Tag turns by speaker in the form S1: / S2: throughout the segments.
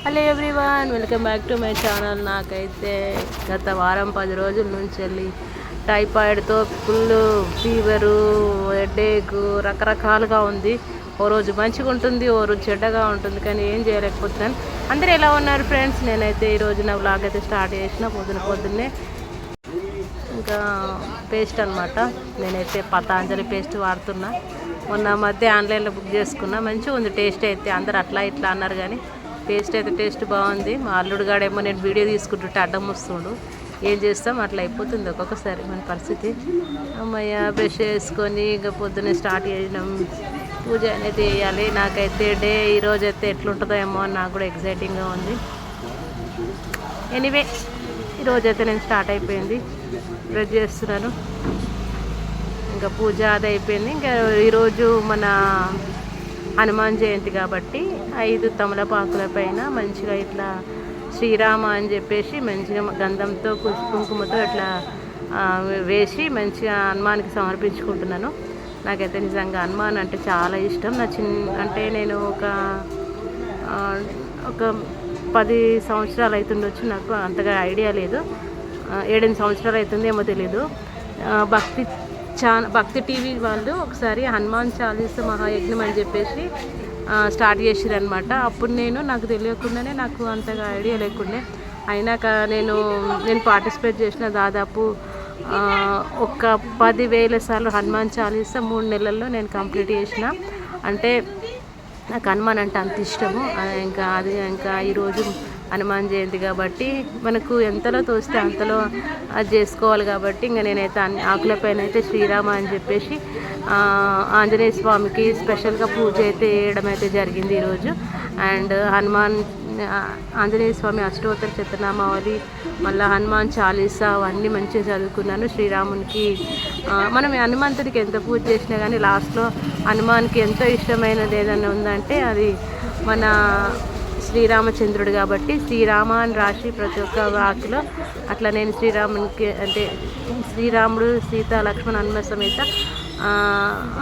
S1: Hello everyone, welcome back to my channel. నాకైతే గత వారం 10 రోజుల నుంచి వెళ్ళి టైఫాయిడ్తో ఫుల్ ఫీవరు, హెడేక్ రకరకాలుగా ఉంది. ఓ రోజు మంచిగా ఉంటుంది, ఓ రోజు చెడ్డగా ఉంటుంది, కానీ ఏం చేయలేకపోతున్నాను. అందరూ ఎలా ఉన్నారు ఫ్రెండ్స్? నేనైతే ఈరోజు నా వ్లాగ్ అయితే స్టార్ట్ చేసిన పొద్దున్నే. ఇంకా పేస్ట్ అనమాట, నేనైతే పతాంజలి పేస్ట్ వాడుతున్నా. మొన్న మధ్య ఆన్లైన్లో బుక్ చేసుకున్నా, మంచిగా ఉంది టేస్ట్ అయితే. అందరు అట్లా ఇట్లా అన్నారు, కానీ టేస్ట్ బాగుంది. మా అల్లుడుగాడేమో నేను వీడియో తీసుకుంటుంటే అడ్డం వస్తుండు. ఏం చేస్తాం, అట్లా అయిపోతుంది ఒక్కొక్కసారి మన పరిస్థితి. అమ్మయ్య బ్రష్ చేసుకొని ఇంకా పొద్దున్నే స్టార్ట్ చేయడం, పూజ అనేది చేయాలి. నాకైతే డే ఈరోజు అయితే ఎట్లుంటుందో ఏమో అని నాకు కూడా ఎగ్జైటింగ్గా ఉంది. ఎనీవే ఈరోజైతే నేను స్టార్ట్ అయిపోయింది, బ్రష్ చేస్తున్నాను. ఇంకా పూజ అది అయిపోయింది. ఇంకా ఈరోజు మన హనుమాన్ జయంతి కాబట్టి 5 తమలపాకుల పైన మంచిగా ఇట్లా శ్రీరామ అని చెప్పేసి మంచిగా గంధంతో కుంకుమతో ఇట్లా వేసి మంచిగా హనుమాన్కి సమర్పించుకుంటున్నాను. నాకైతే నిజంగా హనుమాన్ అంటే చాలా ఇష్టం. అంటే నేను ఒక 10 సంవత్సరాలు అవుతుండొచ్చు, నాకు అంతగా ఐడియా లేదు. 7 సంవత్సరాలు అవుతుంది ఏమో తెలీదు. భక్తి టీవీ వాళ్ళు ఒకసారి హనుమాన్ చాలీస మహాయజ్ఞం అని చెప్పేసి స్టార్ట్ చేసిరనమాట. అప్పుడు నాకు తెలియకుండానే, నాకు అంతగా ఐడియా లేకుండే, అయినాక నేను పార్టిసిపేట్ చేసిన. దాదాపు ఒక 10,000 సార్లు హనుమాన్ చాలీస 3 నెలల్లో నేను కంప్లీట్ చేసిన. అంటే నాకు హనుమాన్ అంటే అంత ఇష్టము. ఇంకా ఈరోజు హనుమాన్ జయంతి కాబట్టి మనకు ఎంతలో తోస్తే అంతలో అది చేసుకోవాలి కాబట్టి ఇంకా నేనైతే ఆకులపైన అయితే శ్రీరామ అని చెప్పేసి ఆంజనేయ స్వామికి స్పెషల్గా పూజ అయితే చేయడం అయితే జరిగింది ఈరోజు. అండ్ ఆంజనేయ స్వామి అష్టోత్తర శతనామావళి, మళ్ళీ హనుమాన్ చాలీసా అవన్నీ మంచిగా చదువుకున్నాను. శ్రీరామునికి మనం హనుమంతుడికి ఎంత పూజ చేసినా కానీ లాస్ట్లో హనుమాన్కి ఎంతో ఇష్టమైనది ఏదైనా ఉందంటే అది మన శ్రీరామచంద్రుడు కాబట్టి శ్రీరామ అని రాసి ప్రతి ఒక్క వాకులో అట్లా నేను శ్రీరామునికి అంటే శ్రీరాముడు, సీత, లక్ష్మణ, హనుమ సమేత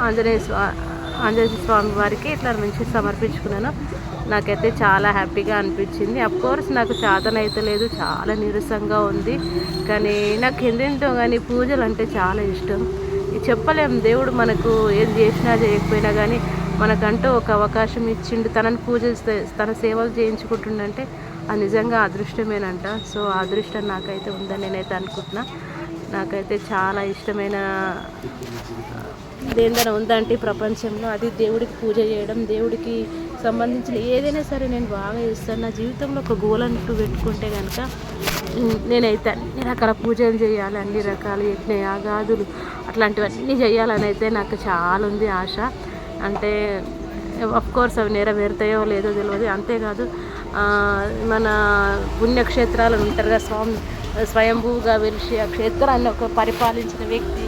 S1: ఆంజనేయ స్వామి వారికి ఇట్లా మంచిగా సమర్పించుకున్నాను. నాకైతే చాలా హ్యాపీగా అనిపించింది. అఫ్కోర్స్ నాకు చేతన అయితే లేదు, చాలా నీరసంగా ఉంది, కానీ నాకు ఎందెంతో కానీ పూజలు అంటే చాలా ఇష్టం. చెప్పలేము, దేవుడు మనకు ఏం చేసినా చేయకపోయినా కానీ మనకంటూ ఒక అవకాశం ఇచ్చిండు, తనని పూజిస్తే తన సేవలు చేయించుకుంటుండంటే అది నిజంగా అదృష్టమేనంట. సో ఆ అదృష్టం నాకైతే ఉందని నేనైతే అనుకుంటున్నా. నాకైతే చాలా ఇష్టమైన దేనిదైనా ఉందంటే ప్రపంచంలో అది దేవుడికి పూజ చేయడం. దేవుడికి సంబంధించిన ఏదైనా సరే నేను బాగా చేస్తాను. నా జీవితంలో ఒక గోల్ అంటూ పెట్టుకుంటే కనుక నేనైతే అన్ని రకాల పూజలు చేయాలి, అన్ని రకాల యజ్ఞయాగాదులు అట్లాంటివన్నీ చేయాలని అయితే నాకు చాలా ఉంది ఆశ. అంటే అఫ్కోర్స్ అవి నెరవేరుతాయో లేదో తెలియదు. అంతేకాదు మన పుణ్యక్షేత్రాలు ఉంటారుగా, స్వయంభూగా వెలిసి ఆ క్షేత్రాన్ని ఒక పరిపాలించిన వ్యక్తి,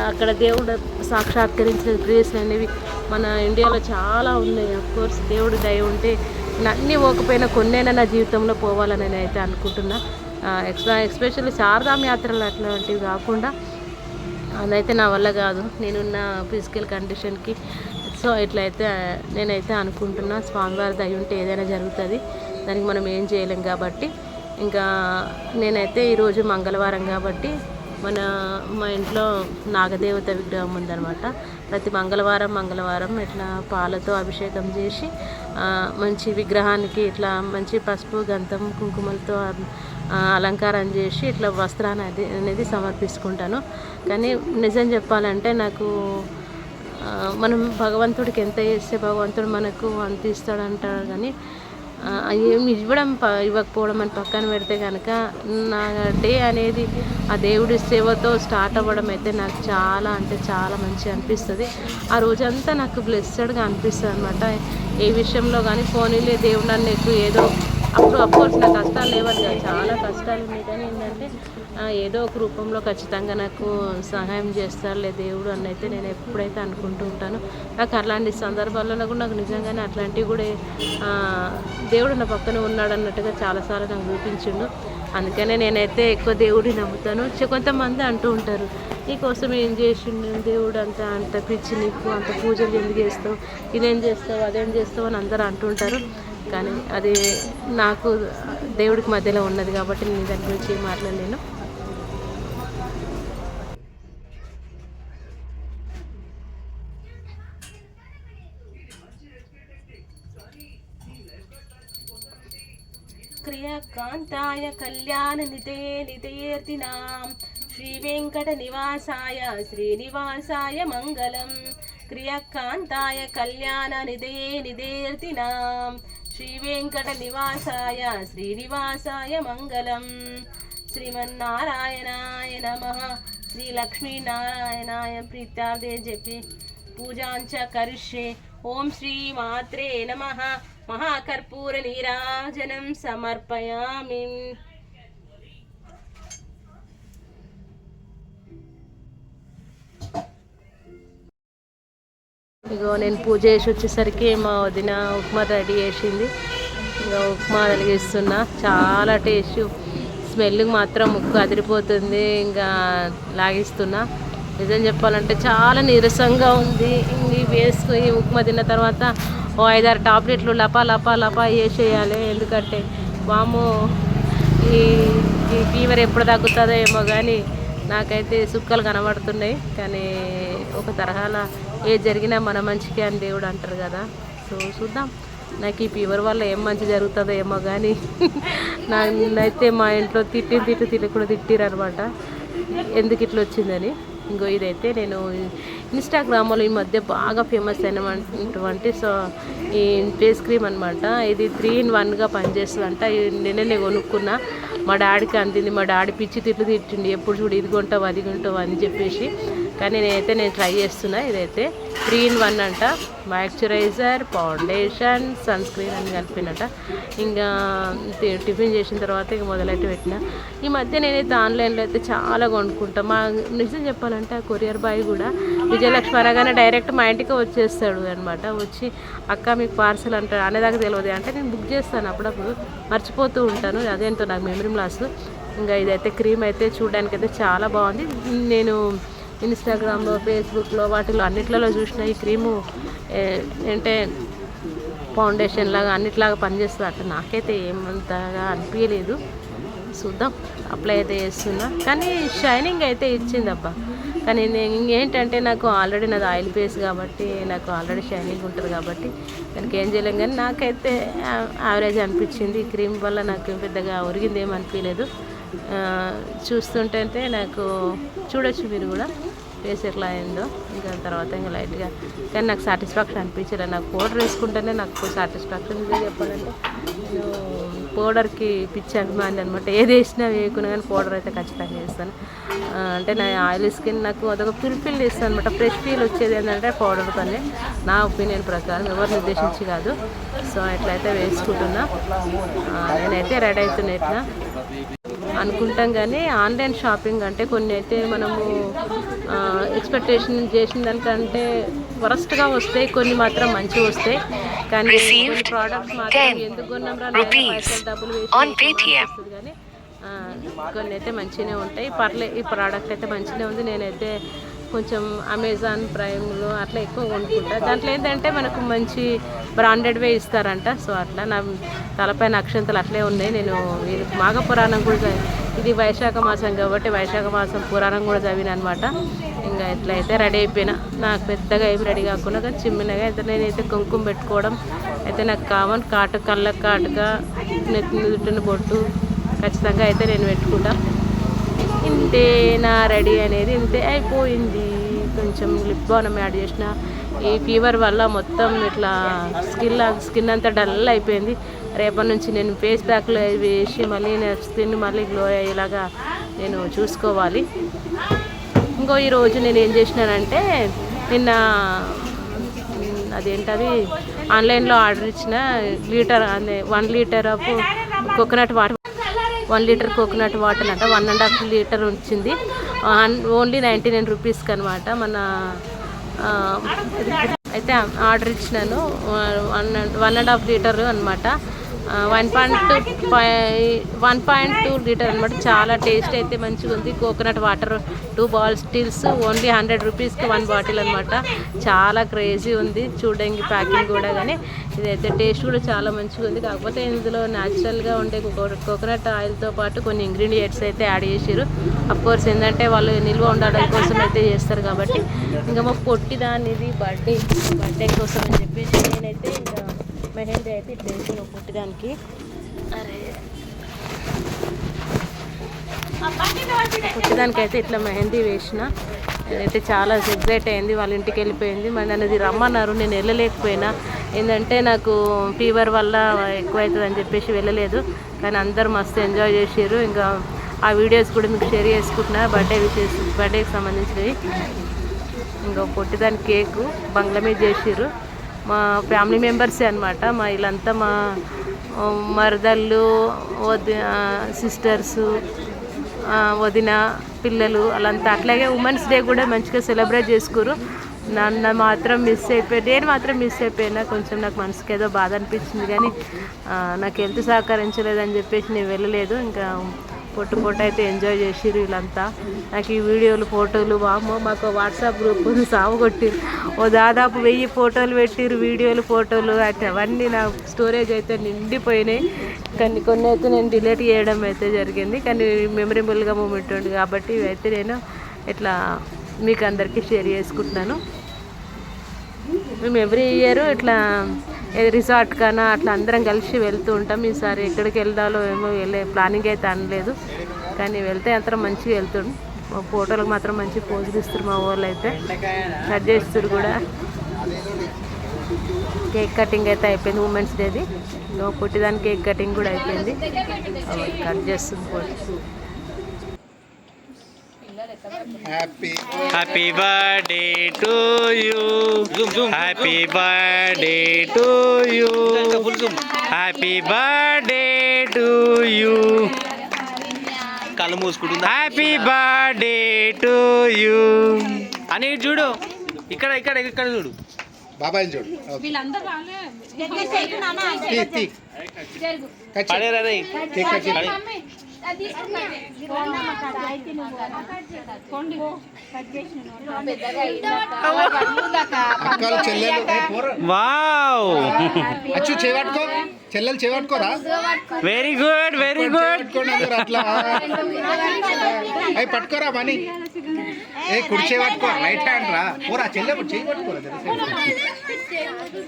S1: అక్కడ దేవుడు సాక్షాత్కరించిన ప్లేస్లు అనేవి మన ఇండియాలో చాలా ఉన్నాయి. అఫ్కోర్స్ దేవుడు దయ ఉంటే అన్నీ పోకపోయినా కొన్నైనా నా జీవితంలో పోవాలని నేను అనుకుంటున్నా. ఎస్పెషల్లీ శారదాం యాత్రలు అట్లాంటివి కాకుండా అదైతే నా వల్ల కాదు, నేనున్న ఫిజికల్ కండిషన్కి. సో ఇట్లయితే నేనైతే అనుకుంటున్నా, స్వామివారి దయ ఉంటే ఏదైనా జరుగుతుంది, దానికి మనం ఏం చేయలేం కాబట్టి. ఇంకా నేనైతే ఈరోజు మంగళవారం కాబట్టి మా ఇంట్లో నాగదేవత విగ్రహం ఉందన్నమాట. ప్రతి మంగళవారం ఇట్లా పాలతో అభిషేకం చేసి మంచి విగ్రహానికి ఇట్లా మంచి పసుపు, గంధం, కుంకుమలతో అలంకారం చేసి ఇట్లా వస్త్రాన్ని అనేది సమర్పించుకుంటాను. కానీ నిజం చెప్పాలంటే నాకు మనం భగవంతుడికి ఎంత చేస్తే భగవంతుడు మనకు అంత ఇస్తాడంటారు, కానీ ఏమి ఇవ్వకపోవడం అని పక్కన పెడితే కనుక నా డే అనేది ఆ దేవుడి సేవతో స్టార్ట్ అవ్వడం అయితే నాకు చాలా అంటే చాలా మంచిగా అనిపిస్తుంది. ఆ రోజంతా నాకు బ్లెస్సెడ్గా అనిపిస్తుంది అనమాట. ఏ విషయంలో కానీ పోనీలే దేవుడు నన్ను ఎక్కువ ఏదో అప్పుడు అఫ్కోర్స్ నా కష్టాలు లేవని కాదు, చాలా కష్టాలు ఉన్నాయి, కానీ ఏంటంటే ఏదో ఒక రూపంలో ఖచ్చితంగా నాకు సహాయం చేస్తారులే దేవుడు అని అయితే నేను ఎప్పుడైతే అనుకుంటూ ఉంటాను. నాకు అలాంటి సందర్భాల్లో కూడా నాకు నిజంగానే అట్లాంటివి కూడా దేవుడు నా పక్కన ఉన్నాడు అన్నట్టుగా చాలాసార్లు నాకు చూపించిండు. అందుకనే నేనైతే ఎక్కువ దేవుడిని నమ్ముతాను. కొంతమంది అంటూ ఉంటారు, నీకోసం ఏం చేసిండు దేవుడు, అంత పిచ్చి నీకు, అంత పూజలు ఎందుకు చేస్తావు, ఇదేం చేస్తావు అదేం చేస్తావు అని అందరూ అంటుంటారు. కానీ అది నాకు దేవుడికి మధ్యలో ఉన్నది కాబట్టి నేను దాని గురించి మాట్లాడలేను. క్రియాకాంతాయ కళ్యాణ నితేర్తినాం శ్రీ వెంకట నివాసాయ శ్రీనివాసాయ మంగళం. క్రియాకాంతాయ కళ్యాణ నితేర్తినాం శ్రీ వెంకట నివాసాయ శ్రీనివాసాయ మంగళం. శ్రీమన్నారాయణాయ నమః. శ్రీ లక్ష్మీనారాయణాయ ప్రీత్యార్థే జపే పూజాంచ కరిష్యే. ఓం శ్రీ మాత్రే నమః. మహాకర్పూర నీరాజనం సమర్పయామి. ఇగో నేను పూజ చేసి వచ్చేసరికి మా వదిన ఉప్మా రెడీ చేసింది. ఇంకా ఉప్మా వెలిగిస్తున్నా. చాలా టేస్ట్, స్మెల్ మాత్రం ముక్కు అదిరిపోతుంది. ఇంకా లాగిస్తున్నా. నిజం చెప్పాలంటే చాలా నీరసంగా ఉంది. ఇవి వేసుకుని ఉప్మా తిన్న తర్వాత ఓ 5-6 టాబ్లెట్లు లపా లపా లపా వేసేయాలి. ఎందుకంటే వాము ఈ ఫీవర్ ఎప్పుడు తగ్గుతుందో ఏమో కానీ నాకైతే సుక్కలు కనబడుతున్నాయి. కానీ ఒక తరహాల ఏది జరిగినా మన మంచికి అని దేవుడు అంటారు కదా. సో చూద్దాం, నాకు ఈ ఫీవర్ వల్ల ఏం మంచి జరుగుతుందో ఏమో కానీ నన్నైతే మా ఇంట్లో తిట్టి కూడా తిట్టిరు అనమాట, ఎందుకు ఇట్లా వచ్చిందని. ఇంకో ఇదైతే నేను ఇన్స్టాగ్రామ్లో ఈ మధ్య బాగా ఫేమస్ అయినటువంటి ఈ ఫేస్ క్రీమ్ అనమాట. ఇది 3-in-1గా పనిచేస్తుందంట. నేనే కొనుక్కున్నా. మా డాడీకి అందింది. మా డాడీ పిచ్చి తిట్టిండి, ఎప్పుడు చూడు ఇది కొంటావు అది కొంటావు అని చెప్పేసి. కానీ నేను ట్రై చేస్తున్నా. ఇదైతే 3-in-1 అంట. మాయిశ్చరైజర్, ఫౌండేషన్, సన్ స్క్రీన్ అని కలిపినట. ఇంకా టిఫిన్ చేసిన తర్వాత ఇక మొదలైతే పెట్టిన. ఈ మధ్య నేనైతే ఆన్లైన్లో అయితే చాలా కొనుక్కుంటా. మా నిజం చెప్పాలంటే ఆ కొరియర్ బాయ్ కూడా విజయలక్ష్మి అనగానే డైరెక్ట్ మా ఇంటికి వచ్చేస్తాడు అనమాట. వచ్చి అక్క మీకు పార్సల్ అంటాడు. అనేదాకా తెలియదు అంటే నేను బుక్ చేస్తాను, అప్పుడప్పుడు మర్చిపోతూ ఉంటాను. అదేంటో నాకు మెమరీ లాస్. ఇంకా ఇదైతే క్రీమ్ అయితే చూడడానికి అయితే చాలా బాగుంది. నేను ఇన్స్టాగ్రామ్లో, ఫేస్బుక్లో వాటిలో అన్నిట్లలో చూసిన ఈ క్రీము అంటే ఫౌండేషన్ లాగా అన్నిట్లాగా పనిచేస్తుంది అట్లా నాకైతే ఏమంతగా అనిపించలేదు. చూద్దాం, అప్లై అయితే చేస్తున్నా. కానీ షైనింగ్ అయితే ఇచ్చింది అబ్బా. కానీ ఏంటంటే నాకు ఆల్రెడీ నాది ఆయిల్ ఫేస్ కాబట్టి నాకు ఆల్రెడీ షైనింగ్ ఉంటుంది కాబట్టి దానికి ఏం చేయలేం. కానీ నాకైతే యావరేజ్ అనిపించింది. ఈ క్రీమ్ వల్ల నాకు పెద్దగా ఒరిగింది ఏం అనిపించలేదు. చూస్తుంటే నాకు చూడొచ్చు మీరు కూడా ఫేస్ ఎట్లా అయిందో. ఇంకా తర్వాత ఇంకా లైట్గా, కానీ నాకు సాటిస్ఫాక్షన్ అనిపించలేదు. నాకు పౌడర్ వేసుకుంటేనే నాకు సాటిస్ఫాక్షన్. ఇదే చెప్పాలంటే నేను పౌడర్కి పిచ్చి అభిమాని అనమాట. ఏది వేసినా వేయకున్నా కానీ పౌడర్ అయితే ఖచ్చితంగా వేస్తాను. అంటే నా ఆయిల్ స్కిన్ నాకు అదొక ఫిల్ ఇస్తాను అనమాట. ఫ్రెష్ ఫీల్ వచ్చేది ఏంటంటే పౌడర్తోనే, నా ఒపీనియన్ ప్రకారం, ఎవరిని ఉద్దేశించి కాదు. సో ఎట్లయితే వేసుకుంటున్నా. నేనైతే రెడీ అవుతున్నా ఇట్లా అనుకుంటాం. కానీ ఆన్లైన్ షాపింగ్ అంటే కొన్ని అయితే మనము ఎక్స్పెక్టేషన్ చేసిన దానికంటే వరస్ట్గా వస్తాయి, కొన్ని మాత్రం మంచిగా వస్తాయి. కానీ కొన్ని ప్రోడక్ట్స్ మాత్రం ఎందుకు కొన్నాం డబ్బులు వేస్ట్ కానీ కొన్ని అయితే మంచిగానే ఉంటాయి. ఈ ప్రోడక్ట్ అయితే మంచిగానే ఉంది. నేనైతే కొంచెం అమెజాన్ ప్రైమ్లో అట్లా ఎక్కువ కొనుక్కుంటా. దాంట్లో ఏంటంటే మనకు మంచి బ్రాండెడ్వే ఇస్తారంట. సో అట్లా నా తలపైన అక్షంతలు అట్లే ఉన్నాయి. నేను మాఘ పురాణం కూడా ఇది వైశాఖ మాసం కాబట్టి వైశాఖ మాసం పురాణం కూడా చదివిన అనమాట. ఇంకా ఎట్లయితే రెడీ అయిపోయినా. నాకు పెద్దగా ఏమి రెడీ కాకుండా కానీ చిన్నగా అయితే నేనైతే కుంకుమ పెట్టుకోవడం అయితే నాకు కావాలి. కళ్ళకు కాటుగా నెత్తిన బొట్టు ఖచ్చితంగా అయితే నేను పెట్టుకుంటా. ఇంతే నా రెడీ అనేది ఇంతే అయిపోయింది. కొంచెం లిప్ బామ్ యాడ్ చేసిన. ఈ ఫీవర్ వల్ల మొత్తం ఇట్లా స్కిన్ అంతా డల్ అయిపోయింది. రేపటి నుంచి నేను ఫేస్ ప్యాక్లు వేసి మళ్ళీ నేను స్కిన్ మళ్ళీ గ్లో అయ్యేలాగా నేను చూసుకోవాలి. ఇంకో ఈరోజు నేను ఏం చేసినానంటే నిన్న అదేంటది ఆన్లైన్లో ఆర్డర్ ఇచ్చిన లీటర్ అదే 1 litre of coconut water, 1 litre coconut water అంట 1.5 లీటర్ వచ్చింది. ఓన్లీ 99 రూపీస్కి అనమాట. మన అయితే ఆర్డర్ ఇచ్చినాను 1.5 లీటర్ అనమాట. 1.2 లీటర్ అనమాట. చాలా టేస్ట్ అయితే మంచిగా ఉంది. కోకోనట్ వాటర్ 2 బాటిల్స్ ఓన్లీ 100 రూపీస్కి 1 బాటిల్ అనమాట. చాలా క్రేజీ ఉంది చూడడానికి ప్యాకింగ్ కూడా. కానీ ఇదైతే టేస్ట్ కూడా చాలా మంచిగా ఉంది. కాకపోతే ఇందులో న్యాచురల్గా ఉండే కోకోనట్ ఆయిల్తో పాటు కొన్ని ఇంగ్రీడియంట్స్ అయితే యాడ్ చేసారు. అఫ్కోర్స్ ఏంటంటే వాళ్ళు నిల్వ ఉండడం కోసం అయితే చేస్తారు కాబట్టి. ఇంకా మా పొట్టి దానిది బర్త్డే కోసం అని చెప్పేసి నేనైతే ఇంకా మెహందీ అయితే ఇట్లా వేసిన పుట్టిదానికి. పుట్టిదానికి అయితే ఇట్లా మెహందీ వేసిన. నేనైతే చాలా ఎగ్జైట్ అయింది. వాళ్ళ ఇంటికి వెళ్ళిపోయింది. మరి నన్ను రమ్మన్నారు, నేను వెళ్ళలేకపోయినా. ఏంటంటే నాకు ఫీవర్ వల్ల ఎక్కువ అవుతుంది అని చెప్పేసి వెళ్ళలేదు. కానీ అందరు మస్తు ఎంజాయ్ చేసారు. ఇంకా ఆ వీడియోస్ కూడా మీకు షేర్ చేసుకుంటున్నా, బర్త్డేకి సంబంధించినవి. ఇంకా పొట్టిదాని కేకు బంగ్లా మీద చేసారు. మా ఫ్యామిలీ మెంబర్సే అనమాట. మా వీళ్ళంతా మా మరదళ్ళు, సిస్టర్సు, వదిన, పిల్లలు వాళ్ళంతా. అట్లాగే ఉమెన్స్ డే కూడా మంచిగా సెలబ్రేట్ చేసుకోరు. నన్ను మాత్రం మిస్ అయిపోయాను. నేను మాత్రం మిస్ అయిపోయినా. కొంచెం నాకు మనసుకి ఏదో బాధ అనిపించింది. కానీ నాకు హెల్త్ సహకరించలేదని చెప్పేసి నేను వెళ్ళలేదు. ఇంకా పొట్టు అయితే ఎంజాయ్ చేసిర్రు వీళ్ళంతా. నాకు ఈ వీడియోలు, ఫోటోలు వామ్మో, మాకు వాట్సాప్ గ్రూప్ సాగు కొట్టిరు. దాదాపు 1000 ఫోటోలు పెట్టిరు, వీడియోలు, ఫోటోలు. అంటే అవన్నీ నా స్టోరేజ్ అయితే నిండిపోయినాయి. కానీ కొన్ని అయితే నేను డిలీట్ చేయడం అయితే జరిగింది. కానీ మెమరబుల్గా మూమెంట్ ఉంది కాబట్టి ఇవైతే నేను ఇట్లా మీకు అందరికీ షేర్ చేసుకుంటున్నాను. మేము ఎవ్రీ ఇయర్ ఇట్లా రిసార్ట్ కన్నా అట్లా అందరం కలిసి వెళ్తూ ఉంటాం. ఈసారి ఎక్కడికి వెళ్దాలో ఏమో ప్లానింగ్ అయితే అనలేదు. కానీ వెళ్తే అంతా మంచిగా వెళ్తాడు. ఫోటోలకు మాత్రం మంచి పోజులు ఇస్తారు మా వాళ్ళు అయితే. కట్ చేస్తారు కూడా. కేక్ కటింగ్ అయితే అయిపోయింది ఉమెన్స్ డేది. ఇంకా పుట్టిదాని కేక్ కటింగ్ కూడా అయిపోయింది. కట్ చేస్తుంది పోటీ.
S2: Happy birthday to you. Happy birthday to you. Happy birthday to you.
S3: కళ్ళు మూసుకుంటుంది.
S2: Happy birthday to you.
S3: అని చూడు, ఇక్కడ ఇక్కడ ఇక్కడ చూడు,
S4: బాబాయ్ చూడు.
S3: పడేరా రే.
S4: అక్కలు చెల్లెలు
S2: వావ్,
S4: అచ్చు చేపట్టుకో, చెల్లెలు చేపట్టుకోరా.
S2: Very good, very good.
S4: అట్లా అవి పట్టుకోరా మనీ. ఏ కుడి చేపట్టుకో, రైట్ హ్యాండ్ రా. పోరా చెల్లె చేయి పట్టుకోరా.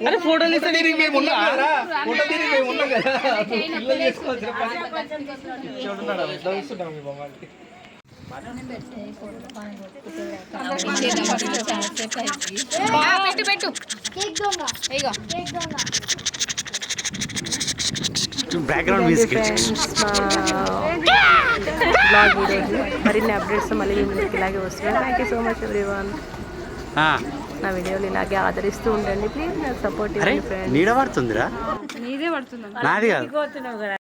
S3: అరే ఫోటోలు ఇస్తే
S4: దీనికి మేము ఉన్నాం కదా, ఫోటో దీనికి మేము ఉన్నాం కదా. పిల్లలు చేసుకోవాల్సిన పని. చూడున్నాడా ఎట్లా చూస్తున్నాం మీ బొమ్మకి.
S2: Background music.
S1: మరిన్ని అప్డేట్స్ మళ్ళీ మీకు ఇలాగే వస్తున్నాయి. Thank you so much everyone. నా వీడియోలు ఇలాగే ఆదరిస్తూ ఉండండి ప్లీజ్. నాకు సపోర్ట్ ఇవ్వండి ఫ్రెండ్స్.
S2: నీడ పడుతుందిరా, నాది కాదు.